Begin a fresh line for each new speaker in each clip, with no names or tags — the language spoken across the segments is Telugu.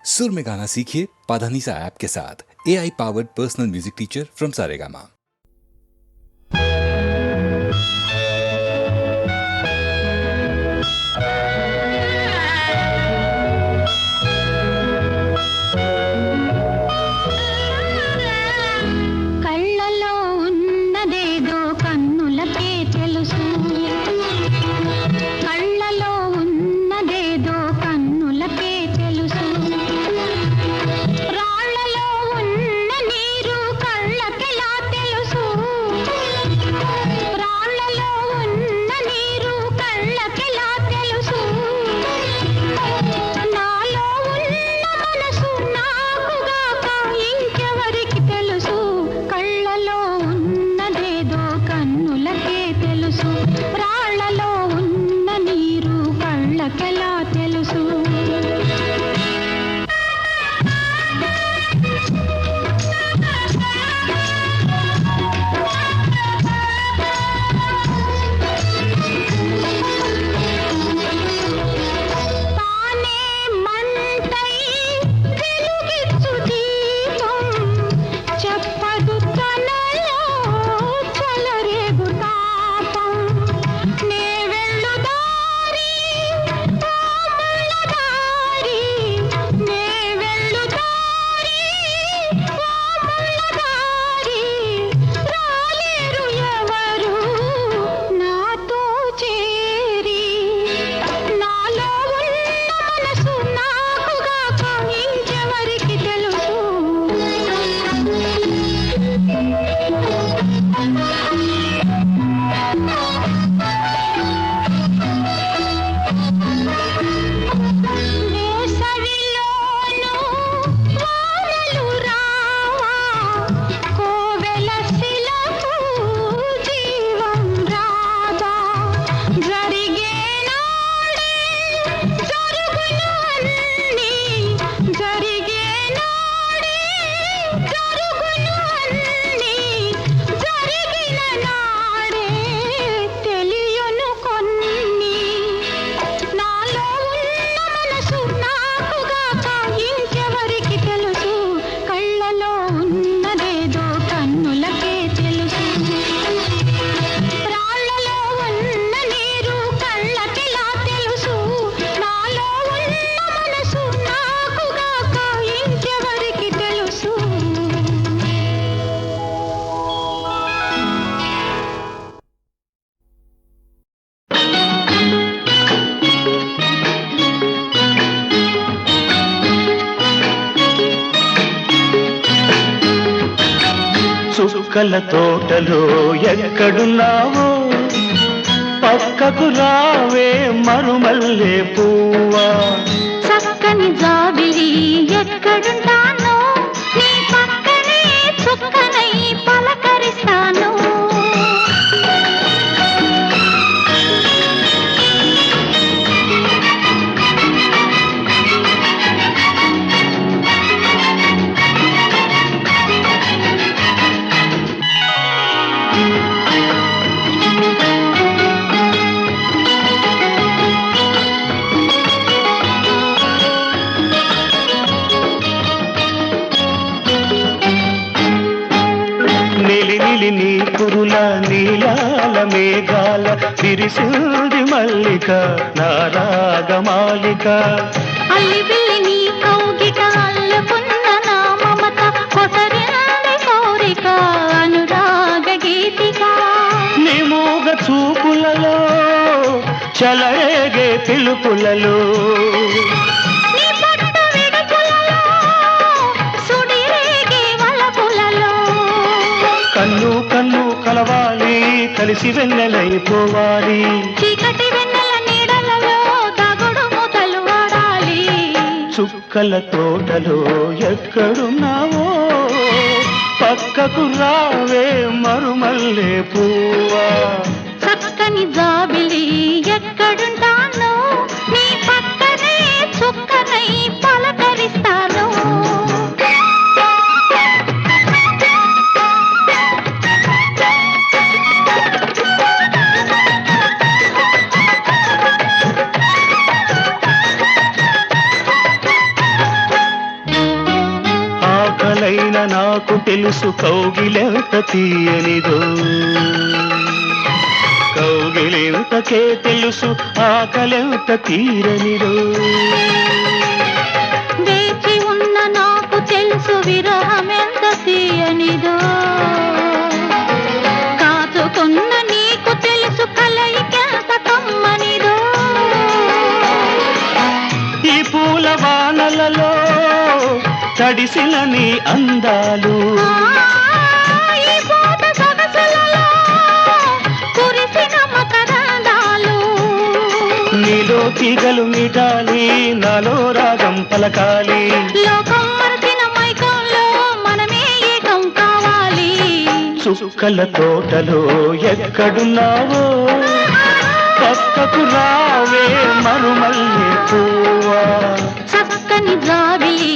सुर में गाना सीखिए पाधानीसा ऐप के साथ। AI powered personal music teacher from Saregama.
చుక్కల తోటలో ఎక్కడున్నావో పక్కకు రావే మరుమల్లె పువ్వా.
చక్కని జాబిలి ఎక్కడుంటానో నీ పక్కనే చుక్కనై పలకరిస్తాను.
నీ కురుల నీలాల మేఘాల విరిసింది మల్లిక నారాగమాలిక.
అల్లి బిల్లి నీ కౌగిట అల్లుకున్న నా మమత కొసరింది కోరిక అనురాగ గీతిక.
నీ మూగ చూపులలో చలరేగే పిలుపులలో కన్ను కన్ను కలవాలి కలిసి వెన్నెలైపోవాలి.
చీకటి వెన్నెల నీడలలో దాగుడు మూతలు వాడాలి.
చుక్కల తోటలో ఎక్కడున్నావో పక్కకు రావే మరుమల్లె పువ్వా.
చక్కని జాబిలి ఎక్కడుంటానో నీ పక్కనే చుక్కనై పలకరిస్తాను.
ఆకలైన నాకు తెలుసు కౌగిలెంత తీయనిదో కౌగిలెంతకే తెలుసు ఆకలెంత తీరనిదో
వేచి ఉన్న నాకు తెలుసు విరహమెంత తీయనిదో కాచుకున్న నీకు తెలుసు కలయికెంత కమ్మనిదో
ఈ పూల వానలలో తడిసిన నీ అందాలు
ఈ పూట సొగసులలో కురిసిన మకరందాలు
నీలో తీగలు మీటాలి నాలో రాగం పలకాలి
లోకం మరచిన మైకంలో మనమే ఏకం కావాలి
చుక్కల తోటలో ఎక్కడున్నావో పక్కకు రావే మరుమల్లె పువ్వా
చక్కని జాబిలి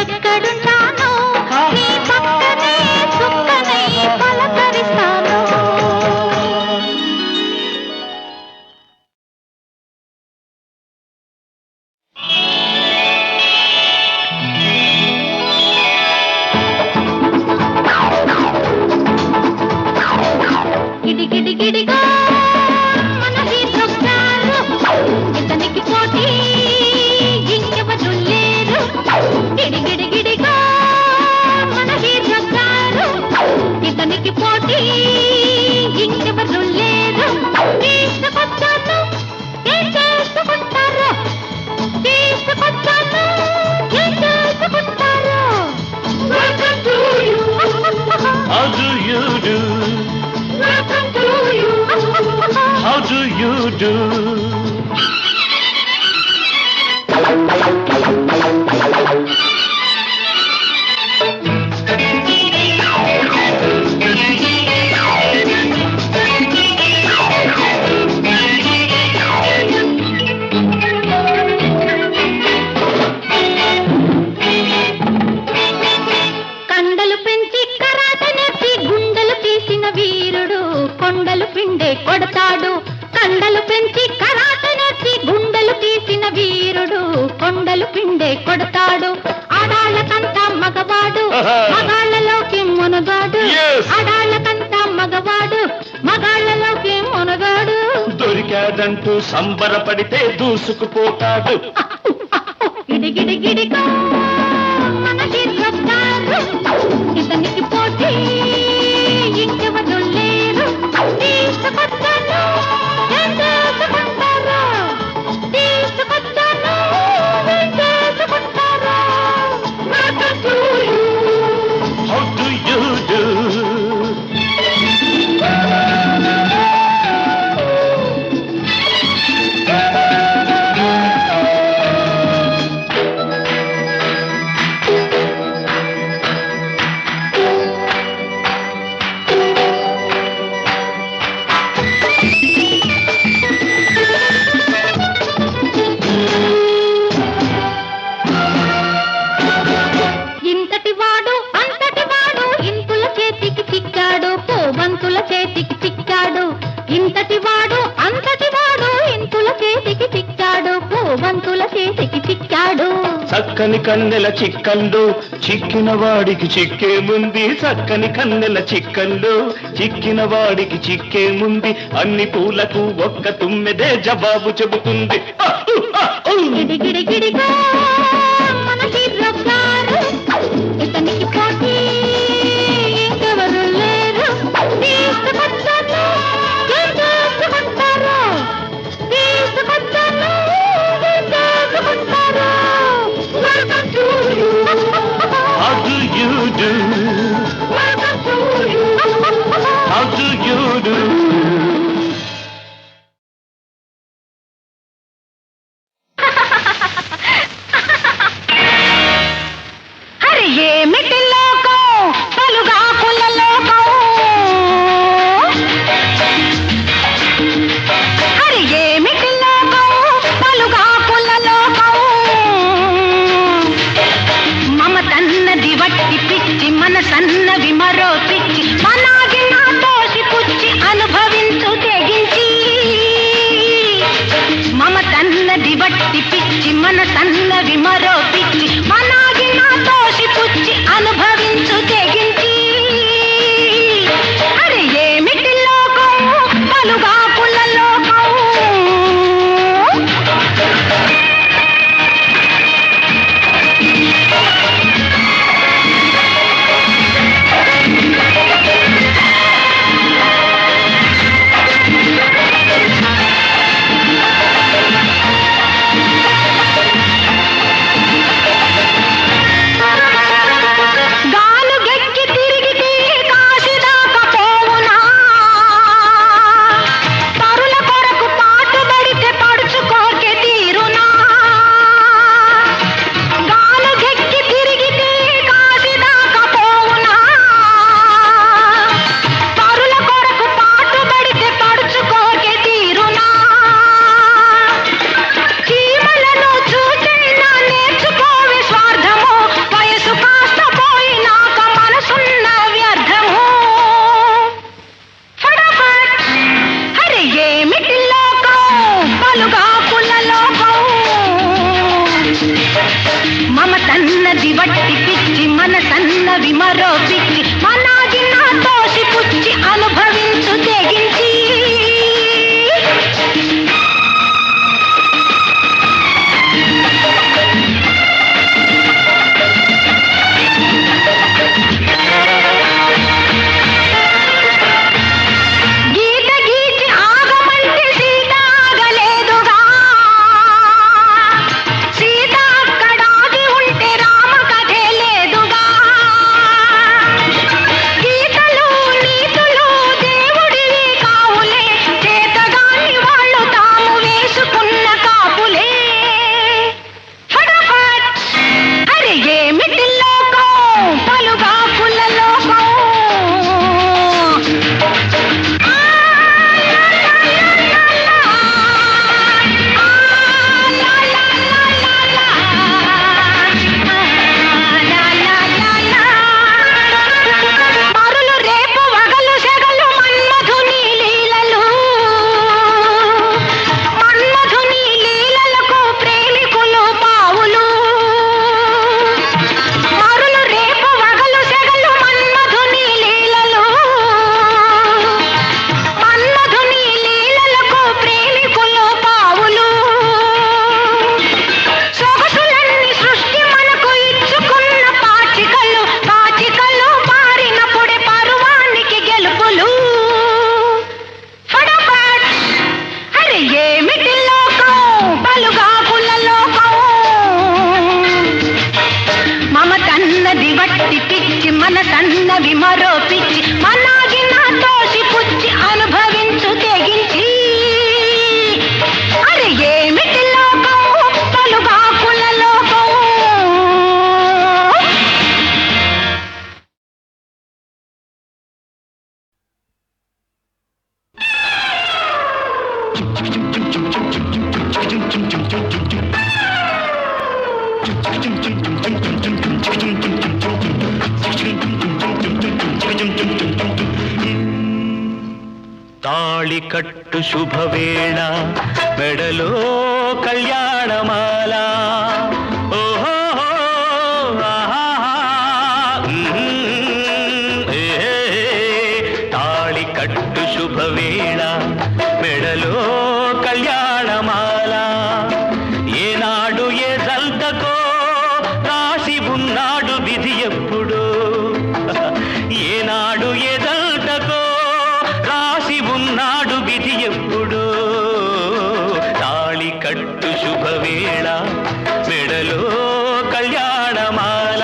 ఎక్కడున్నానో నీ పక్కనే చుక్కనై పలకరిస్తాను గిడిగిడిగిడిగా మన హీరొచ్చారు ఇతనికి పోటీ ఇంకెవరు లేరు గిడిగిడిగిడిగా మన హీరొచ్చారు ఇతనికి పోటీ ఇంకెవరు లేరు తీసుకొచ్చాను ఏం చేసుకుంటారు తీసుకొచ్చాను ఏం చేసుకుంటారు
How do you do? How do you do?
కండలు పెంచి కరాట నేర్చి గుండెలు తీసిన వీరుడు కొండలు పిండే కొడతాడు కండలు పెంచి కరాట నేర్చి గుండెలు తీసిన వీరుడు కొండలు పిండే కొడతాడు ఆడాళ్ళకంతా మగవాడు మగాళ్ళలోకి మునగాడు
Yes.
ఆడాళ్ళకంతా మగవాడు మగాళ్ళలోకి మునగాడు
దొరికాడంటూ సంబరపడితే దూసుకుపోతాడు
గిడిగిడిగిడిగా మన హీరొచ్చారు ఇతనికి పోటీ ఇంకెవరు లేరు తీసుకొచ్చాను ఏం చేసుకుంటారు తీసుకొచ్చాను ఏం చేసుకుంటారు
How do you do?
ఇంతటి వాడు అంతటి వాడు ఇంతుల చేతికి చిక్కాడు పోబంతుల చేతికి చిక్కాడు ఇంతటి వాడు అంతటి వాడు ఇంతుల చేతికి చిక్కాడు పోబంతుల చేతికి చిక్కాడు
చక్కని కన్నెల చిక్కల్లో చిక్కిన వాడికి చిక్కేముంది చక్కని కన్నెల చిక్కల్లో చిక్కిన వాడికి చిక్కేముంది అన్ని పూలకు ఒక్క తుమ్మెదే జవాబు చెబుతుంది
గిడిగిడిగిడిగా మన హీరొచ్చారు ఇతనికి పోటీ ఇంకెవరు లేరు తీసుకొచ్చాను ఏం చేసుకుంటారు తీసుకొచ్చాను ఏం చేసుకుంటారు
How do you do? How do you do?
Hari ఏమిటి లోకం పలుగాకుల లోకం హరి ఏమిటి లోకం పలుగాకుల లోకం మమతన్నది వట్టి పిచ్చి మనసన్నవి మరో పిచ్చి మనాగి నా తోసి పుచ్చి అనుభవించు తెగించి మమతన్నది వట్టి పిచ్చి మనసన్నవి మరో పిచ్చి మనాగి నా తోసి పుచ్చి అనుభవించు తన్నది వట్టి పిచ్చి మనసన్నవి మరో పిచ్చి మనాగి నా తోసి పుచ్చి అనుభవించు తెగించి మనసన్నవి మరో పిచ్చి మనాగి నా తోసి పుచ్చి అనుభవించు తెగించి అరే ఏమిటి లోకం పలుగాకుల లోకం
తాళి కట్టు శుభవేళ మెడలో కళ్యాణమాల ఓహో తాళి కట్టు శుభవేళ మెడలో కళ్యాణమాల ఏనాడు ఏ జల్తకో రాసి ఉన్నాడు విధి ఎప్పుడు ఏనాడు ఏ జల్తకో రాసి ఉన్నాడు విధి ఎప్పుడు తాళి కట్టు శుభవేళ మెడలో కళ్యాణమాల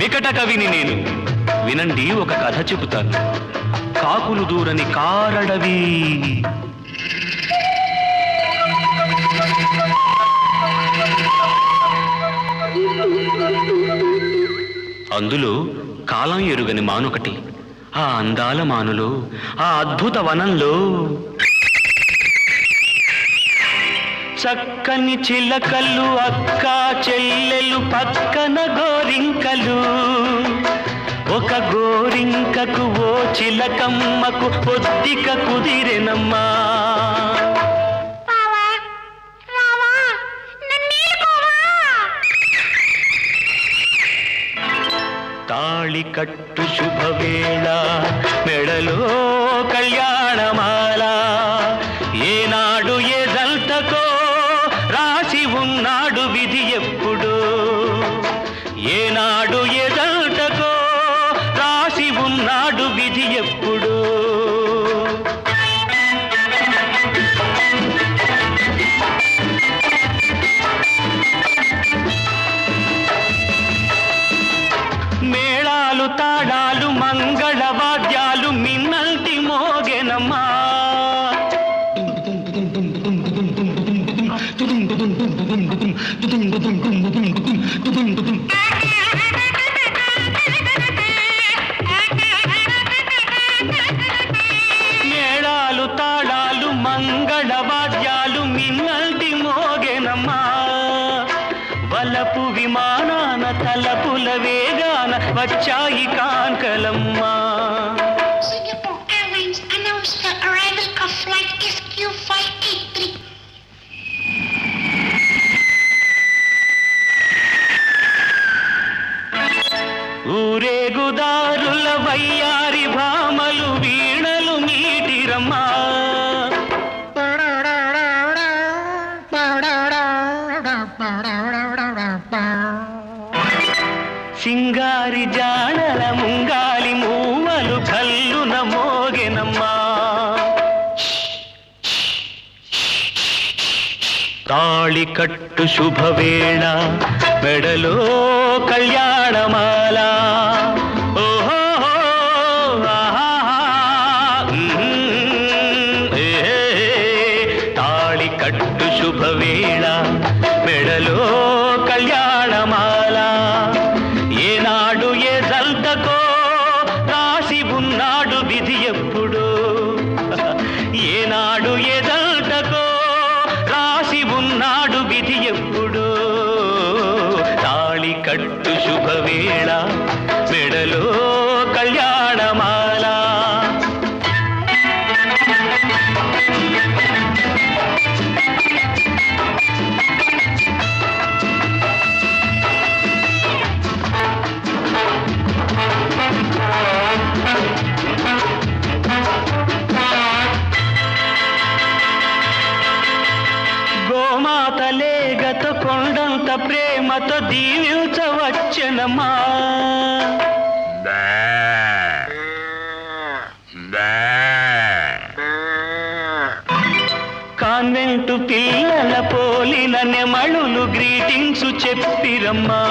వికట కవిని నేను వినండి ఒక కథ చెబుతాను కాకులు దూరని కారడవి అందులో కాలం ఎరుగని మానొకటి ఆ అందాల మానులో ఆ అద్భుత వనంలో చక్కని చిలకలు అక్క చెల్లెలు పక్కన గోరింకలు ఒక గోరింకకు ఓ చిలకమ్మకు పొద్దిక కుదిరెనమ్మా తాళి కట్టు శుభవేళ మెడలో కళ్యాణమాల ఏనాడు ఏ జల్తకో రాసి ఉన్నాడు విధి ఎప్పుడు ఏనాడు ఏ జల్తకో రాసి ఉన్నాడు విధి ఎప్పుడు మేళాలు తాళాలు మంగళ వాద్యాలు మిన్నల్టి మోగెనమ్మా మేళాలు తాళాలు మంగళ వాద్యాలు మిన్నల్టి మోగెనమ్మా వలపు విమానాన తలపుల వేగాన వచ్చాయి కాంకలమ్మా
Singapore Airlines announced the arrival of flight SQ583.
వేణుదారుల వయ్యారి భామలు వీణలు మీటిరమ్మా సింగారి జాడల ముంగాలి మూవలు కల్లున మోగెనమ్మా తాళి కట్టు శుభవేళ మెడలో కళ్యాణమాల ఓహో తాళి కట్టు శుభవేళ మెడలో కళ్యాణమాల ఏనాడు ఏ జల్దకో రాసి ఉన్నాడు విధి ఎప్పుడు ఏనాడు ఏ జల్దకో రాసి ఉన్నాడు విధి ఎప్పుడు తాళి కట్టు శుభవేళ మెడలో కళ్యాణమాల గోమాతలేగతో కొండంత ప్రేమతో దీవించవచ్చనమ్మా కాన్వెంటు పిల్లల పోలిన నెమళులు greetings చెప్పిరమ్మా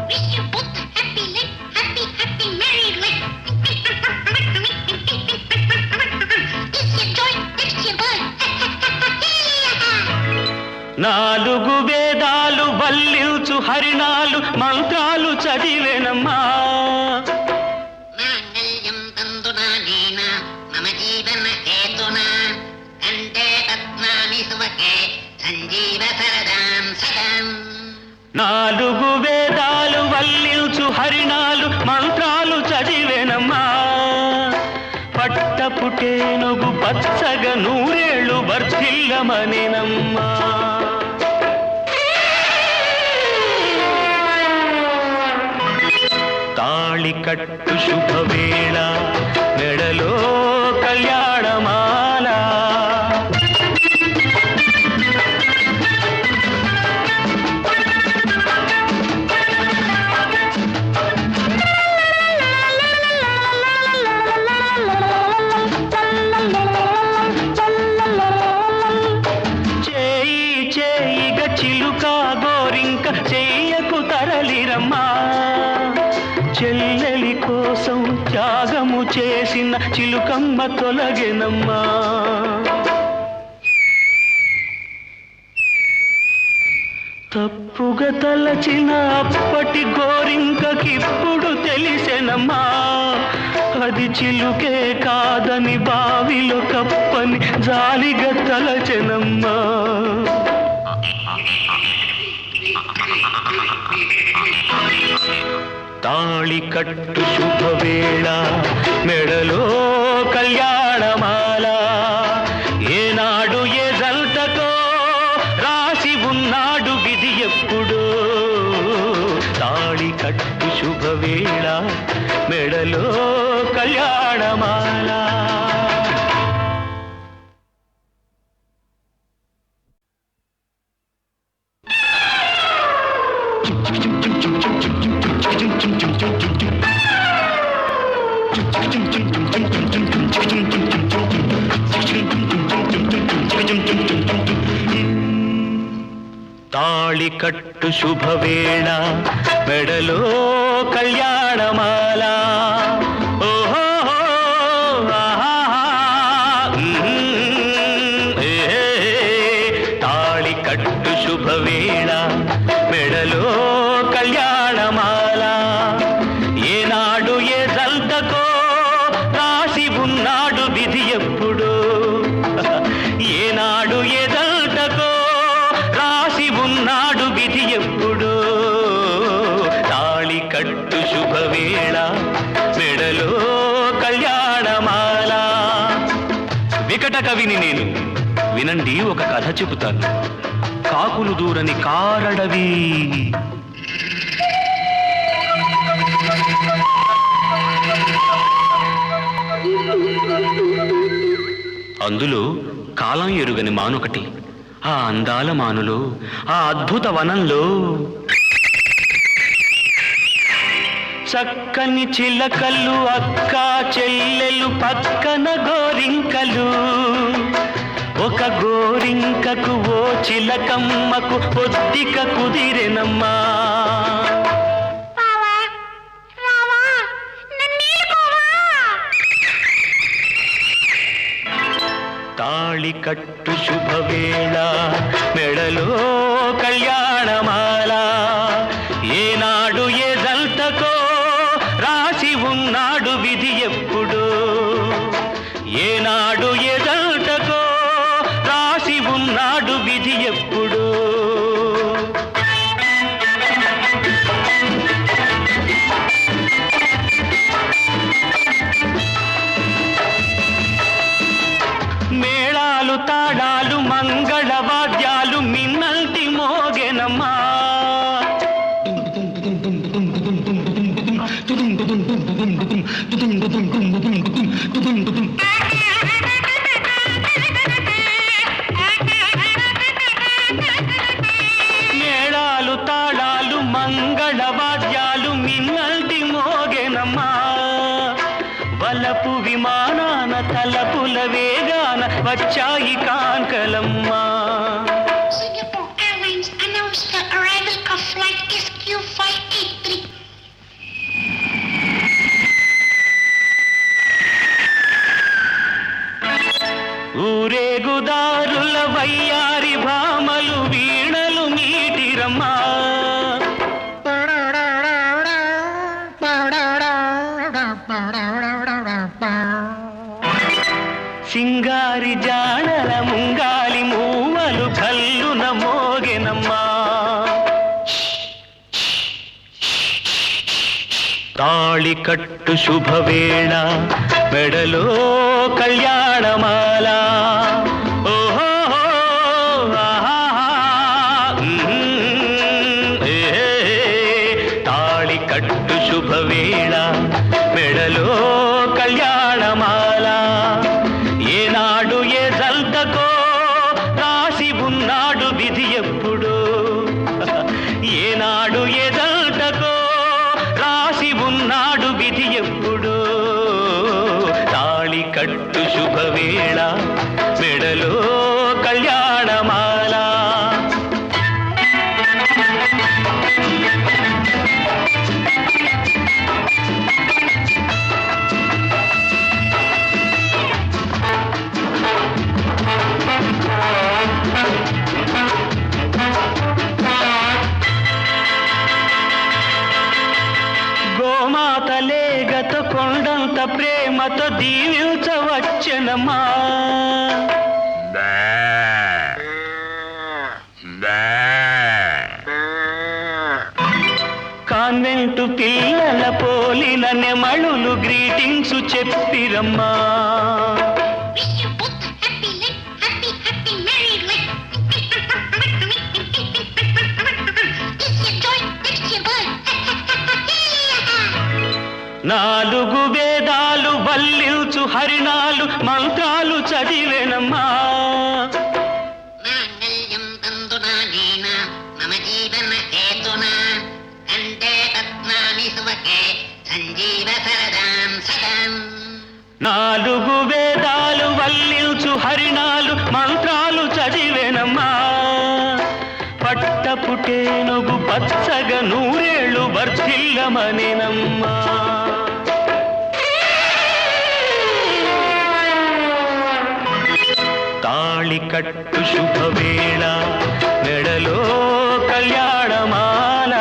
Wish you both happy life, happy, happy married life. It's your joy, it's your boy.
నాలుగు వేదాలు వల్లించు హరిణాలు మంత్రాలు చదివేనమ్మా
మాంగళ్యం తందునా నేనా మమ జీవన హేతునా కంఠే పద్మాని సువకే సంజీవ సరదాం సదాం
నాలుగు వేదాలు వల్లించు హరిణాలు మంత్రాలు చదివేనమ్మా పట్టపుటేనుగు పచ్చగా నూరేళ్ళు వర్ధిల్లమనేనమ్మా తాళి కట్టు శుభవేళ మెడలో కళ్యాణమాల చేయి చేయిగ చిలుక గోరింక చెయ్యకు తరలిరమ్మా చెల్లెలి కోసం త్యాగము చేసిన చిలుకమ్మ తొలగెనమ్మా తప్పుగా తలచిన అప్పటి గోరింకకిప్పుడు తెలిసెనమ్మా అది చిలుకే కాదని బావిలో కప్పని జాలిగా తలచెనమ్మా తాళి కట్టు శుభవేళ మెడలో కళ్యాణమాల ఏనాడు ఏ జల్తకో రాసి ఉన్నాడు విధి ఎప్పుడు తాళి కట్టు శుభవేళ మెడలో కళ్యాణమాల తాళి కట్టు శుభవేళ మెడలో కళ్యాణమాల ఓహో తాళి కట్టు శుభవేళ మెడలో కళ్యాణమాల ఏనాడు ఏ జల్దకో రాసి ఉన్నాడు విధి ఎప్పుడు ఏనాడు ఏ జల్దకో రాసి ఉన్నాడు విధి ఎప్పుడు తాళి కట్టు శుభవేళ మెడలో కళ్యాణమాల వికట కవిని నేను వినండి ఒక కథ చెబుతాను కాకులు దూరని కారడవి అందులో కాలం ఎరుగని మానొకటి. ఆ అందాల మానులో, ఆ అద్భుత వనంలో చక్కని చిలకలు, అక్క చెల్లెలు, పక్కన గోరింకలు. ఒక గోరింకకు ఓ చిలకమ్మకు పొద్దిక కుదిరెనమ్మా. తాళి కట్టు శుభవేళ, మెడలో కళ్యాణమాల. ఏనాడు ఏ జంటకో రాసి ఉన్నాడు విధి ఎప్పుడు. ఏనాడు ఏ జంటకో రాసి ఉన్నాడు విధి ఎప్పుడు. మేళాలు, తాళాలు, మంగళ వాద్యాలు మిన్నల్టి మోగెనమ్మా. మేళాలు, తాళాలు, మంగళ వాద్యాలు మిన్నల్టి మోగెనమ్మా. వలపు విమానాన తలపుల వేగాన వచ్చాయి కాంకలమ్మా.
Singapore Airlines announced the arrival of flight SQ583.
ఊరేగుదారుల వయ్యారి భామలు వీణలు మీటిరమ్మా. సింగారి జాడల ముంగాలి మూవలు కల్లున మోగెనమ్మా. తాళి కట్టు శుభవేళ, మెడలో కళ్యాణమాల. ఓహో తాళి కట్టు శుభవేళ, మెడలో కళ్యాణమాల. ఏనాడు ఏ జంటకో రాసి ఉన్నాడు విధి ఎప్పుడు. ఏనాడు ఏ జంటకో రాసి ఉన్నాడు విధి ఎప్పుడు. తాళి కట్టు శుభవేళ, మెడలో కళ్యాణమాల. గోమాత లేగత కొండంత ప్రేమతో దీవించవచ్చెనమ్మా. కాన్వెంటు పిల్లల పోలిన నెమళులు greetings చెప్పిరమ్మా.
Wish you both a happy life, happy, happy married life. This your joy, next your boy.
నాలుగు వేదాలు వల్లించు హరిణాలు మంత్రాలు చదివేనమ్మా.
మాంగళ్యం తంతునా నీన మమ జీవన హేతునా కంఠే పద్మాని సువకే సంజీవ సరదాం సదాం.
నాలుగు వేదాలు వల్లించు హరిణాలు మంత్రాలు చదివేనమ్మా. పట్టపుటేనుగు పచ్చగా నూరేళ్ళు వర్ధిల్లమనేనమ్మా. తాళి కట్టు శుభవేళ, మెడలో కళ్యాణమాల.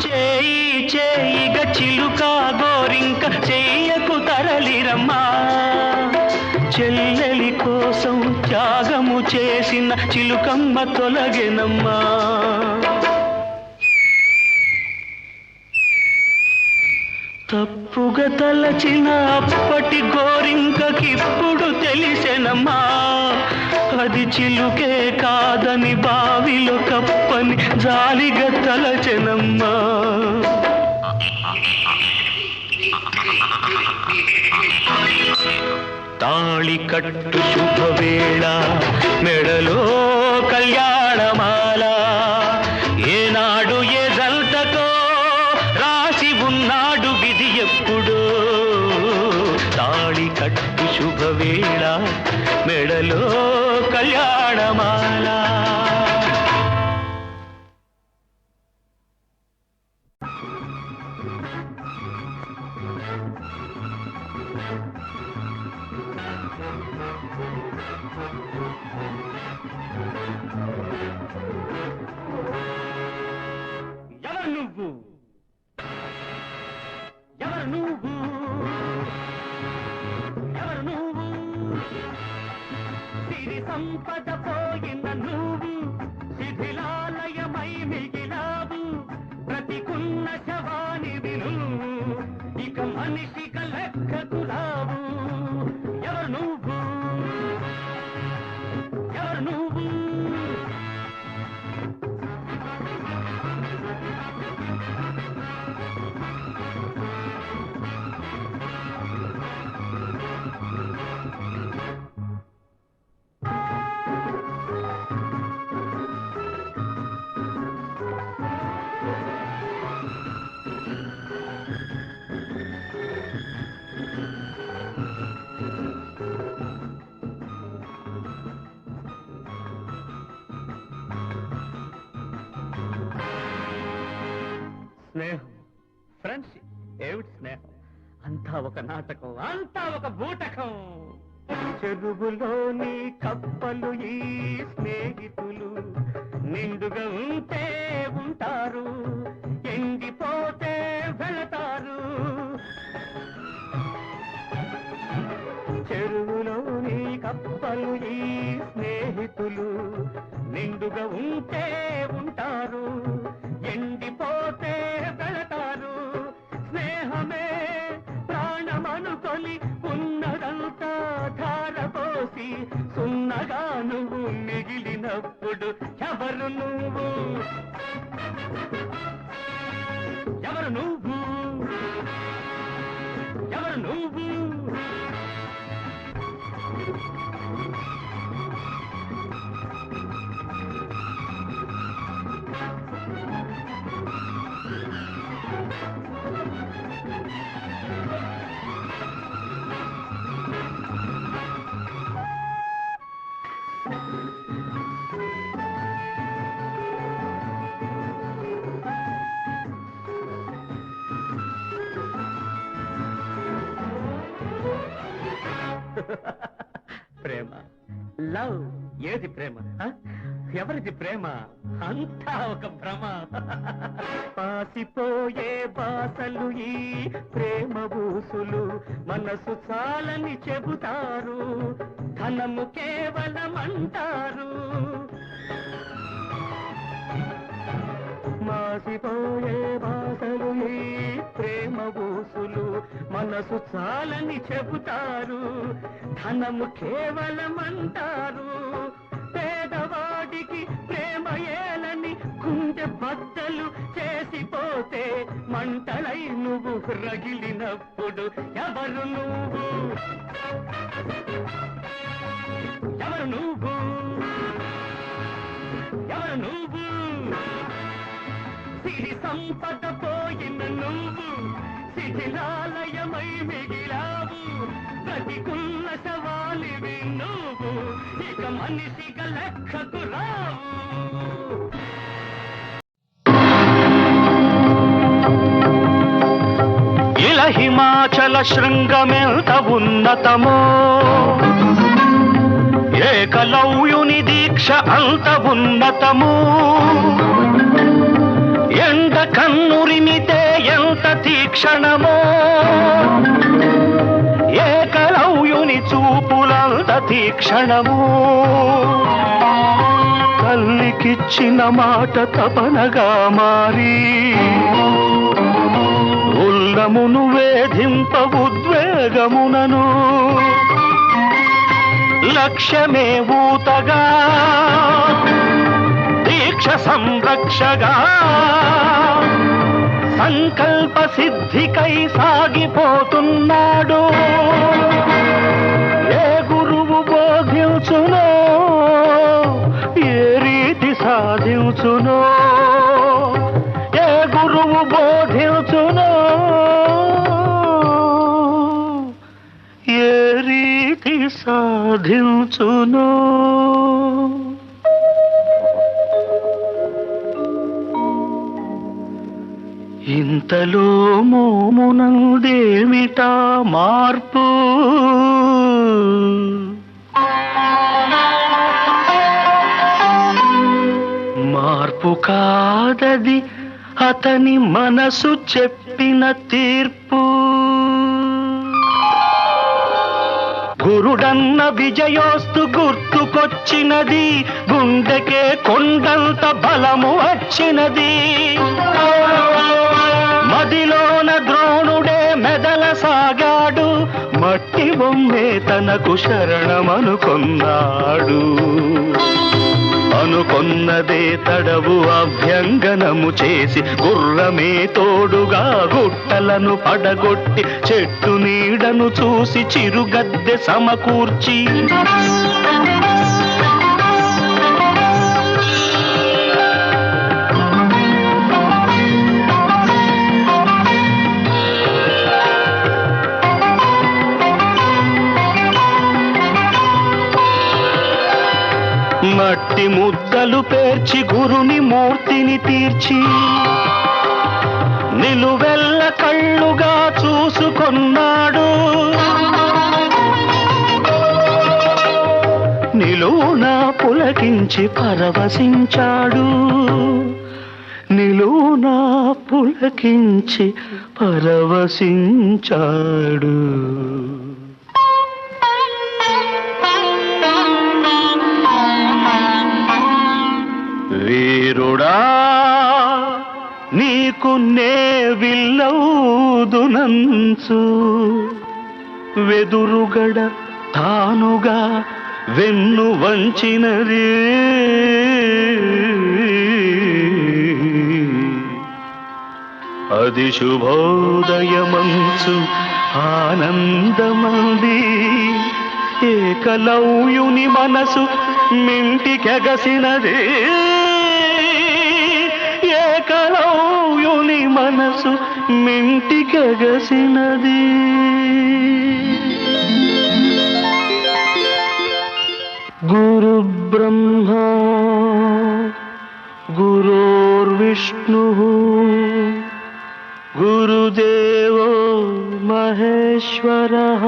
చేయి చేయిగ చిలుక గోరింక చెయ్యకు తరలిరమ్మా. చెల్లెలి కోసం త్యాగము చేసిన చిలుకమ్మ తొలగెనమ్మా. తలచిన అప్పటి గోరింకకిప్పుడు తెలిసెనమ్మా అది చిలుకే కాదని బావిలో కప్పని జాలిగా తలచెనమ్మా తాళి కట్టు శుభవేళ మెడలో కళ్యాణమాల ఏనాడు ఏ జంటకో రాసి ఉన్నాడు విధి ఎప్పుడో తాళి కట్టు శుభవేళ మెడలో కళ్యాణమాల ఎవరు నువ్వు ఎవరు నువ్వు ఎవరు నువ్వు సిరి సంపద పోయిన నువ్వు శిథిలాలయమై మిగిలావు ప్రతికున్న శవానివి నువ్వు ఇక మనిషిక లెక్కకు రావు ఎవరు నువ్వు ఎవరు నువ్వు స్నేహం ఫ్రెండ్షిప్ ఏమిటి స్నేహం అంతా ఒక నాటకం అంతా ఒక బూటకం చెరువులోని కప్పలు ఈ స్నేహితులు నిండుగా ఉంటే ఉంటారు ఎండిపోతే వెళతారు చెరువులోని కప్పలు ఈ స్నేహితులు నిండుగా ఉంటే ఉంటారు ఎండిపోతే వెళతారు స్నేహమే ప్రాణమనుకొని ఉన్నదంతా ధారపోసి సున్నగా నువ్వు మిగిలినప్పుడు ఎవరు నువ్వు ఎవరు నువ్వు ఎవరు నువ్వు ప్రేమ లవ్ ఏది ప్రేమ ఎవరిది ప్రేమ అంతా ఒక భ్రమ పాసిపోయే బాసలు ఈ ప్రేమ బూసులు మనసు చాలని చెబుతారు ధనము కేవలం అంటారు మాసిపోయే బాసలు ఈ ప్రేమ బూసులు మనసు చాలని చెబుతారు ధనము కేవలం అంటారు పేదవాడికి ప్రేమ ఏలని గుండె బద్దలు చేసిపోతే మంటలై నువ్వు రగిలినప్పుడు ఎవరు నువ్వు ఎవరు నువ్వు ఎవరు నువ్వు సిరి సంపద పోయిన నువ్వు శిథిలాలయమై మిగిలావు ప్రతికున్న సవాలివి నువ్వు ఇక మనిషిగా లెక్కకు రావు ఇలా హిమాచల శృంగమెంత ఉన్నతమో ఏకలవ్యుని దీక్ష అంత ఉన్నతము ఎండ కన్నురిమితే ఎంత తీక్షణమో ఏకలవ్యుని చూపులంత తీక్షణము తల్లికిచ్చిన మాట తపనగా మారి
ఉన్నమును వేధింప ఉద్వేగమునను లక్ష్యమే ఊతగా దీక్ష సంరక్షగా సంకల్ప సిద్ధికై సాగిపోతున్నాడు. ఏ గురువు బోధించునో ఏ రీతి సాధించునో, ఏ గురువు బోధించునో ఏ రీతి సాధించునో. ఇంతలో మోమునందేమిటా మార్పు, మార్పు కాదది అతని మనసు చెప్పిన తీర్పు. గురుడన్న విజయోస్తు గుర్తుకొచ్చినది, గుండెకే కొండంత బలము వచ్చినది. మదిలోన ద్రోణుడే మెదల సాగాడు, మట్టి బొమ్మే తనకు శరణమనుకొన్నాడు. అనుకొన్నదే తడవు అభ్యంగనము చేసి గుర్రమే తోడుగా గుట్టలను పడగొట్టి చెట్టు నీడను చూసి చిరుగద్దె సమకూర్చి మట్టి ముద్దలు పేర్చి గురుని మూర్తిని తీర్చి నిలువెల్ల కళ్ళుగా చూసుకొన్నాడు. నిలువున పులకించి పరవశించాడు, నిలువున పులకించి పరవశించాడు. వీరుడా నీకు నే విల్లౌదునంచు, వెదురుగడ తానుగా వెన్ను వంచినది. అది శుభోదయమంచు ఆనందమంది, ఏకలవ్యుని మనసు మింటికెగసినది. ఏకలవ్యుని మనసు మింటికెగసినది. గురు బ్రహ్మ గురుర్విష్ణు గురుదేవో మహేశ్వరః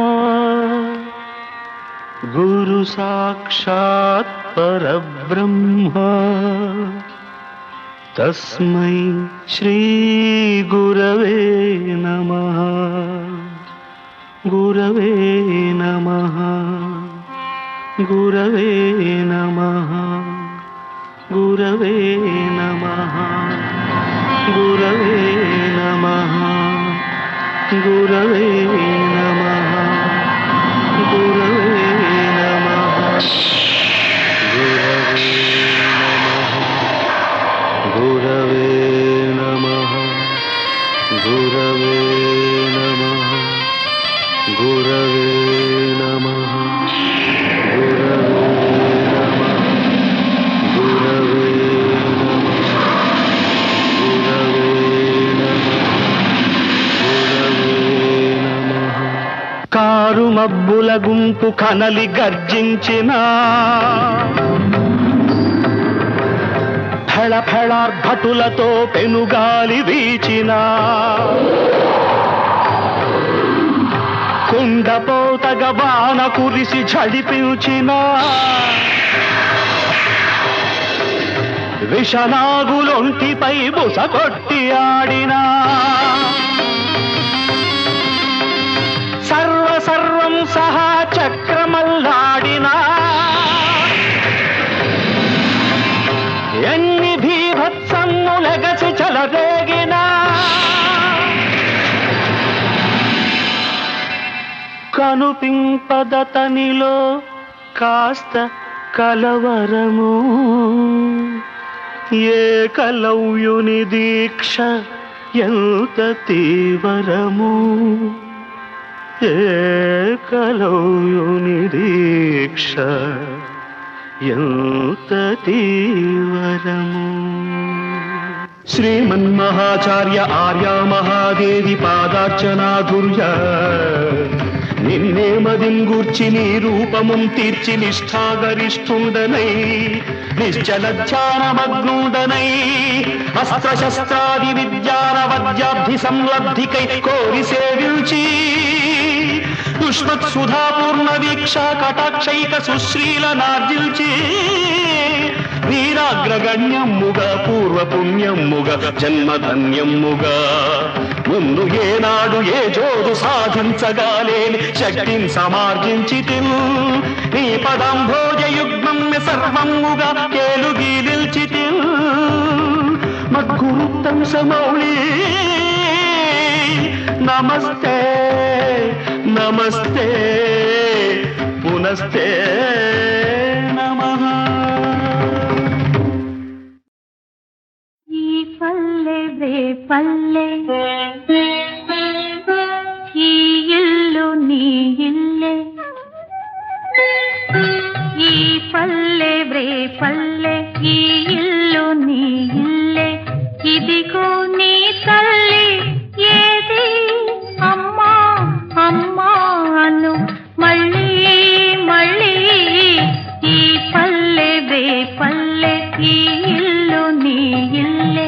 గురు సాక్షాత్ పరబ్రహ్మ తస్మై శ్రీ గురవే నమః. గురవే నమః. గురవే నమః. గురవే నమః. గురవే నమః. గురవే నమః. గురవే నమః. గురవే నమః. గురవే నమః. గురవే నమః. గురవే నమః. కారు మబ్బుల గుంపు కనలి గర్జించిన, ఫెళఫెళార్భటులతో పెనుగాలి వీచిన, కుండపోతగ బాణ కురిసి ఝడిపించిన, విషనాగులొంటిపై బుసగొట్టి ఆడినా, సర్వం సహా చక్రమల్లాడినా, ఎన్ని భీభత్సమ్ములెగసి చెలరేగినా, కనుపింపదతనిలో కాస్త కలవరము ఏకలవ్యుని దీక్ష ఎంత తీవ్రము ఏకలవ్యుని దీక్ష ఎంత తీవ్రము. శ్రీమన్మహాచార్య ఆర్య మహాదేవి పాదార్చనాధుర్య నిన్నే మదింగూర్చి నీ రూపముం తీర్చి నిష్ఠాగరిష్ఠుండనై నిశ్చల ధ్యానమగ్నుండనై అస్త్రశస్త్రాది విద్యాన వద్యాబ్ధి సంలబ్ధికై కోరి సేవించి దుష్మత్ సుధాపూర్ణ వీక్ష కటాక్షైక సుశ్రీల నార్జిల్చి వీరాగ్రగణ్యమ్ముగా పూర్వపుణ్యమ్ముగా జన్మధన్యమ్ముగా ముందు ఏనాడు ఏ జోదు సాధించగాలేని శక్తిని సమార్జించి నీ పదంభోజయుగ్మం సర్వముగా కేలుగి నిల్చి మద్గురుత్తం సమౌళి నమస్తే నమస్తే పునస్తే నమః.
ఈ పల్లె వే పల్లె ఈ ఇల్లు నీ ఇల్లే ఈ పల్లె వే పల్లె ఈ ఇల్లు నీ ఇల్లే ఇదిగో నీ తల్లి ఏది అమ్మా అమ్మా అను మళ్ళీ మళ్ళీ ఈ పల్లె వే పల్లె ఈ ఇల్లు నీ ఇల్లే.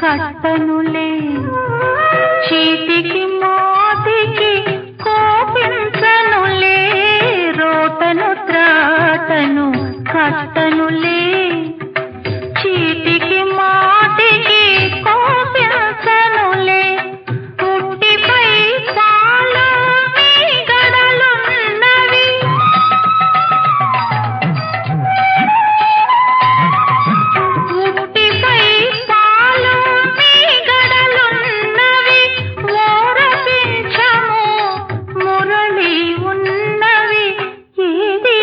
కట్టనులే చీటికి మోతికి కోపించనులే రోటను త్రాటను కట్టనులే చీటికి మాటికి కోపించనులే పుట్టిపై పాలు మీ గడలున్నవి పుట్టిపై పాలు మీ గడలున్నవి ఓరపించము మురళి ఉన్నవి ఏది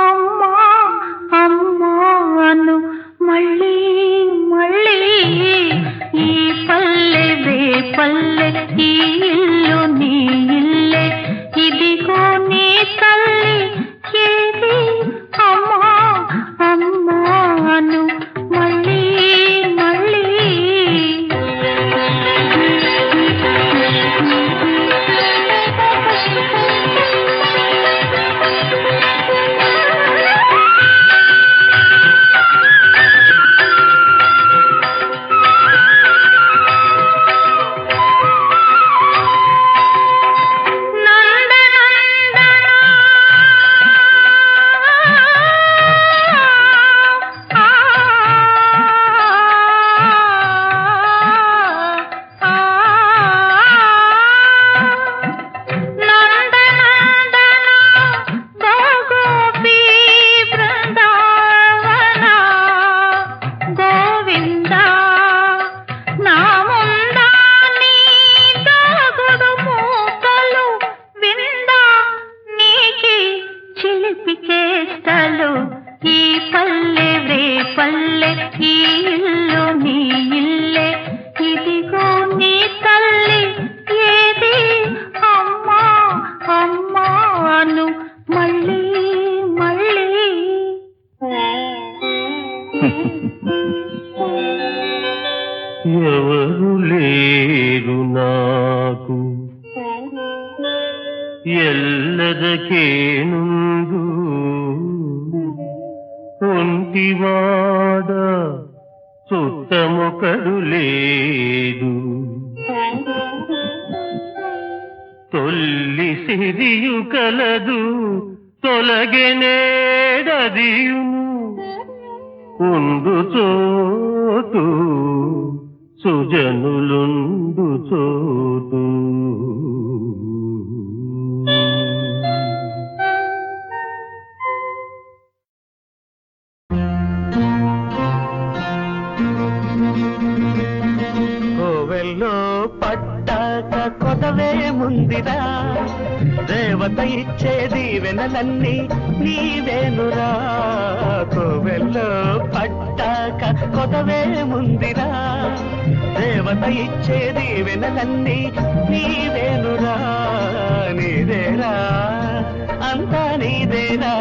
అమ్మా అమ్మాను మళ్ళీ పల్లె రేపల్లె ఈ ఇల్లు నీ ఇల్లే ఇదిగో నీ తల్లి ఏది అమ్మా అమ్మాను మళ్ళీ మళ్ళీ
ఎవరు లేరు నాకు ఎల్లదకేనుందు ఒంటివాడ చుట్టమొకడు లేదు తొల్లి సిరియు కలదు తొలగెనేడదియును ఉండు చోటు సుజనులుండు చోటు కోవెల్లో పట్టాక కొదవే ముందిరా దేవత ఇచ్చేది వెనలన్నీ నీవేనురా కోవెల్లో పట్టాక కొదవే ముందిరా దేవత ఇచ్చేది వెనలన్నీ నీవేనురా నీదేరా అంతా నీదేరా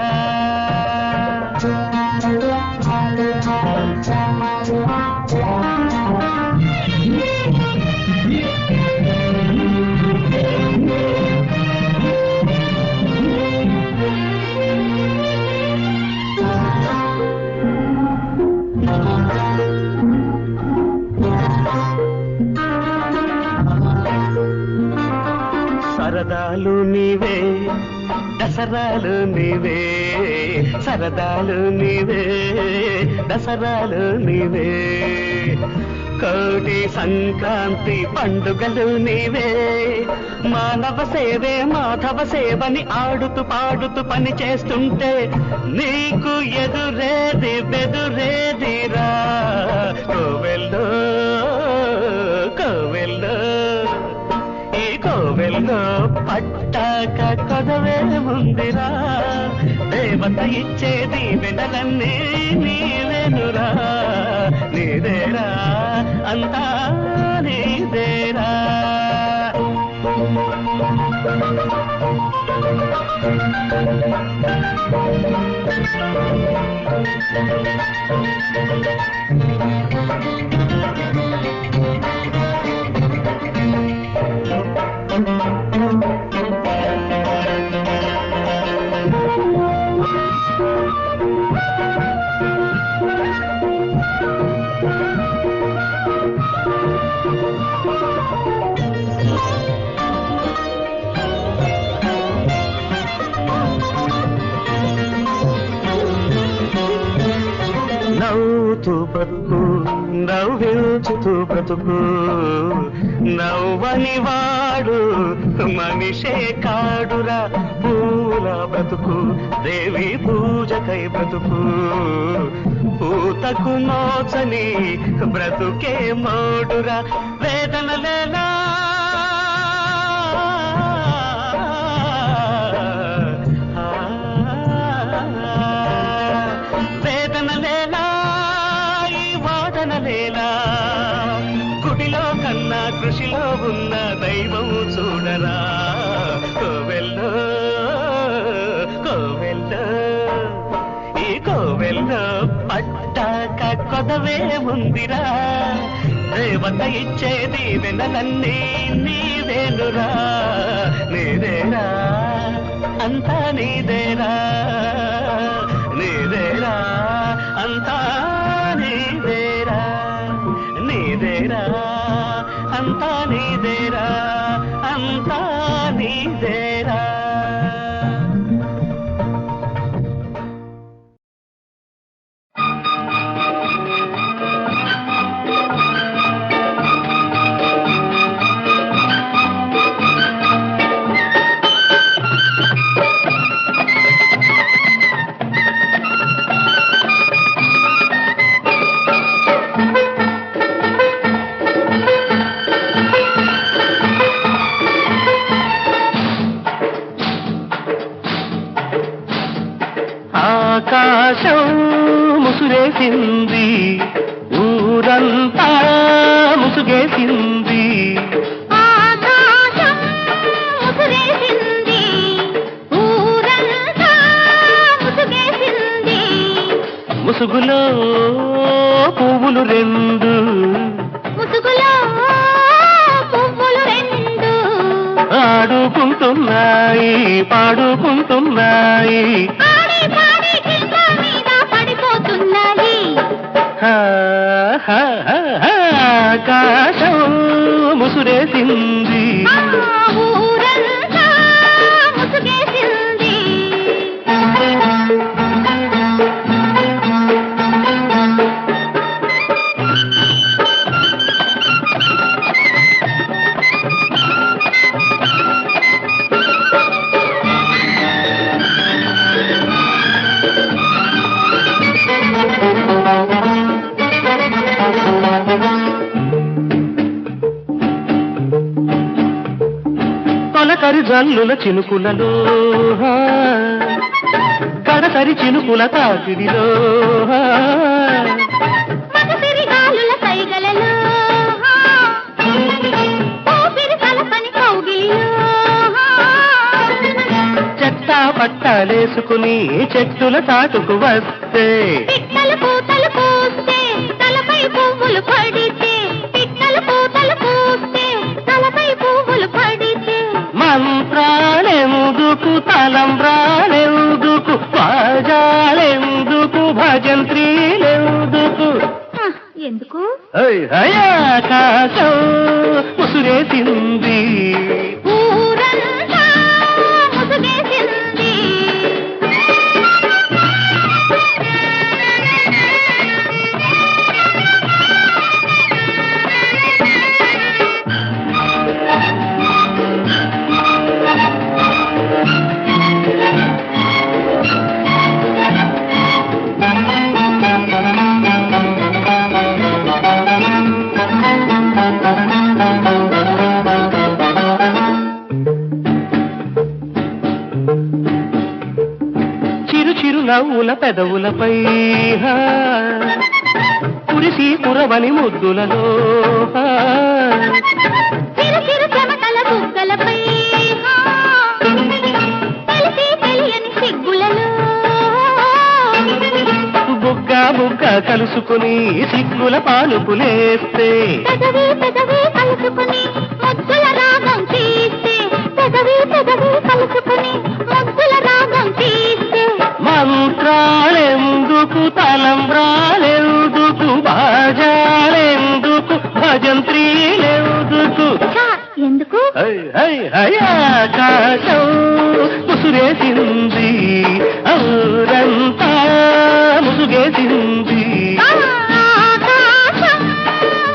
సరదాలు నీవే దసరాలు నీవే సరదాలు నీవే దసరాలు నీవే కోటి సంక్రాంతి పండుగలు నీవే మానవ సేవే మాధవ సేవని ఆడుతూ పాడుతూ పని చేస్తుంటే నీకు ఎదురేది బెదురేదిరా కోవెల్లో కోవెల్లో ఈ కోవెల్లో పట్టాక కొదవే ముందిరా దేవత ఇచ్చేది వెనలన్నీ నీవేనురా నీదేరా అంతా నీదేరా నవ్వుతూ బ్రతుకు నవ్వించుతూ బ్రతుకు నవ్వని వాడు మనిషే కాడురా పూల బ్రతుకు దేవి పూజకై బ్రతుకు పూతకు నోచని బ్రతుకే మోడురా వేదనలేలా గుడిలో కన్నా కృషిలో ఉన్న దైవం చూడరా కోవెల్లో కోవెల్లో ఈ కోవెల్లో పట్టాక కొదవే ముందిరా దేవత ఇచ్చేది వెనలన్నీ నీదేనురా నీదేరా అంతా నీదేరా నీదేరా అంతా నీదేరా నీదేరా అంతా నీదేరా అంతా నీదేరా ముసురేసింది, ఊరంతా ముసుగేసింది.
ఆకాశం ముసురేసింది, ఊరంతా ముసుగేసింది.
ముసుగులో పువ్వులు రెండు,
ముసుగులో పువ్వులు రెండు
ఆడుకుంటున్నాయి, పాడుకుంటున్నాయి.
ఆడి పాడి కింద మీద పడిపోతున్నాయి.
హా, హా, హా, హా, ఆకాశం ముసురేసింది.
ఆ ఊరంతా ముసుగేసింది.
తొలకరి జల్లుల చినుకులలో, కడసరి చినుకుల తాకిడిలో,
మగసిరి గాలుల సైగలలో, ఊపిరి కలపని కౌగిలిలో,
చెత్తా పట్టాలేసుకుని చెట్టుల చాటుకు వస్తే,
పిట్టలు పూతలు పూస్తే తలపై పువ్వులు పడితే, పిట్టలు పూతలు పూస్తే తలపై పువ్వులు పడితే,
మంత్రాలెందుకు, తలంబ్రాలెందుకు, బాజాలెందుకు, భజంత్రీలెందుకు.
ఎందుకు
ఆకాశం ముసురేసింది.
ఊరంతా ముసుగేసింది.
చిరు చిరు నవ్వుల పెదవులపై, కురిసి కురవని ముద్దులలో,
చిరు చిరు చెమటల బుగ్గలపై, తెలిసి తెలియని సిగ్గులలో,
బుగ్గ బుగ్గ కలుసుకుని సిగ్గుల పాలుపులేస్తే,
పెదవి పెదవి కలుసుకుని ముద్దుల రాగం తీస్తే, పెదవి పెదవి కలుసుకుని ముద్దుల రాగం తీస్తే,
మంత్రాలెందుకు, తలంబ్రాలెందుకు, బాజాలెందుకు, భజంత్రీలెందుకు.
ఎందుకు
ఆకాశం ముసురేసింది, ఊరంతా ముసుగేసింది.
ఆకాశం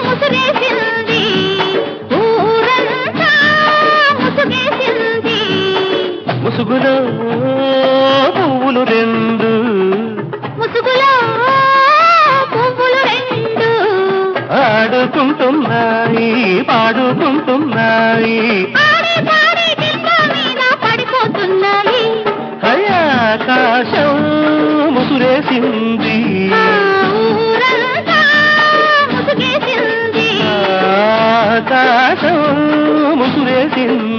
ముసురేసింది, ఊరంతా ముసుగేసింది.
ముసుగులో పువ్వులు రెండు,
ముసుగులో పువ్వులు రెండు
ఆడుకుంటున్నాయి, పాడుకుంటున్నాయి.
ఆడి పాడి కింద మీద పడిపోతున్నాయి.
ఆకాశం ముసురేసింది.
ఊరంతా ముసుగేసింది.
ఆకాశం ముసురేసింది.